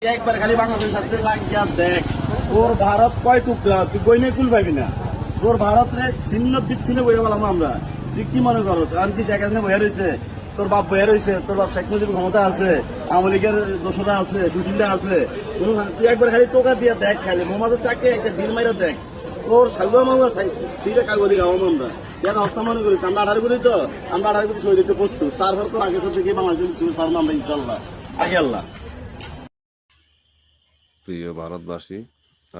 একবার খালি বাংলাদেশের সাথে লাগিয়া দেখ তোর ভারত কয় টুকরা তুই গইনে কুল পাবি না। তোর ভারতে ছিন্ন বিচ্ছিন্ন বইয়া বললাম আমরা। তুই কি মনে করস আর কি শেখ হাসিনা বইয়া রয়েছে, তোর বাপ বইয়া রয়েছে, তোর বাপ শেখ মুজিবুর ক্ষমতা আছে, আওয়ামী লীগের দোষরা আছে, সুশীলরা আছে। তুই একবার খালি টোকা দিয়ে দেখ, খালি মোহাম্মদের চাকে একটা ডিল মাইরা দেখ। তোর সাগুয়া মামা সিটে কাগজি গাওয়াম আমরা দেখা হস্তা মনে করিস আমরা 18 কোটি, তো আমরা 18 কোটি শহীদ দিতে প্রস্তুত। তারপর তোর আগে সাথে গিয়ে বাংলাদেশ পারবো আমরা ইনশাল্লাহ, আগে আল্লাহ। প্রিয় ভারতবাসী,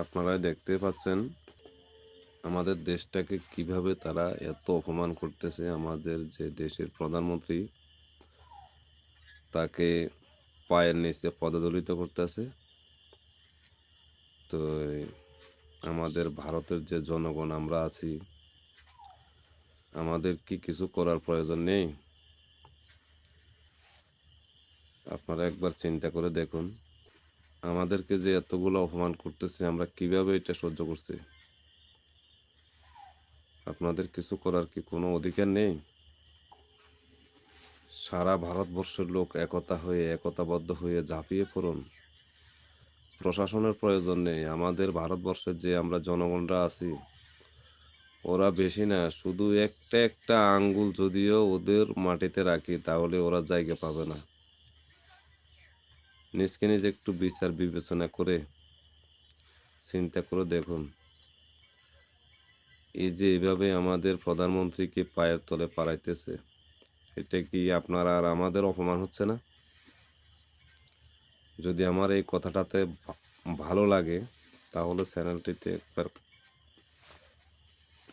আপনারাই দেখতে পাচ্ছেন আমাদের দেশটাকে কিভাবে তারা এত অপমান করতেছে। আমাদের যে দেশের প্রধানমন্ত্রী, তাকে পায়ের নিচে পদদলিত করতেছে। তো আমাদের ভারতের যে জনগণ আমরা আছি, আমাদের কি কিছু করার প্রয়োজন নেই? আপনারা একবার চিন্তা করে দেখুন, আমাদেরকে যে এতগুলো অপমান করতেছে, আমরা কিভাবে এটা সহ্য করছি? আপনাদের কিছু করার কি কোনো অধিকার নেই? সারা ভারতবর্ষের লোক একতাবদ্ধ হয়ে ঝাঁপিয়ে পড়ুন। প্রশাসনের প্রয়োজন নেই। আমাদের ভারতবর্ষের যে আমরা জনগণরা আছি, ওরা বেশি না, শুধু একটা একটা আঙ্গুল যদিও ওদের মাটিতে রাখি, তাহলে ওরা জায়গা পাবে না। নিজকে নিজে একটু বিচার বিবেচনা করে চিন্তা করে দেখুন, এই যে এইভাবে আমাদের প্রধানমন্ত্রীকে পায়ের তলে পাড়াইতেছে, এটা কি আপনার আর আমাদের অপমান হচ্ছে না? যদি আমার এই কথাটাতে ভালো লাগে, তাহলে চ্যানেলটিতে একবার,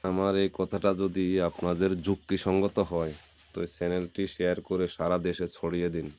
আমার এই কথাটা যদি আপনাদের যুক্তিসঙ্গত হয়, তো চ্যানেলটি শেয়ার করে সারা দেশে ছড়িয়ে দিন।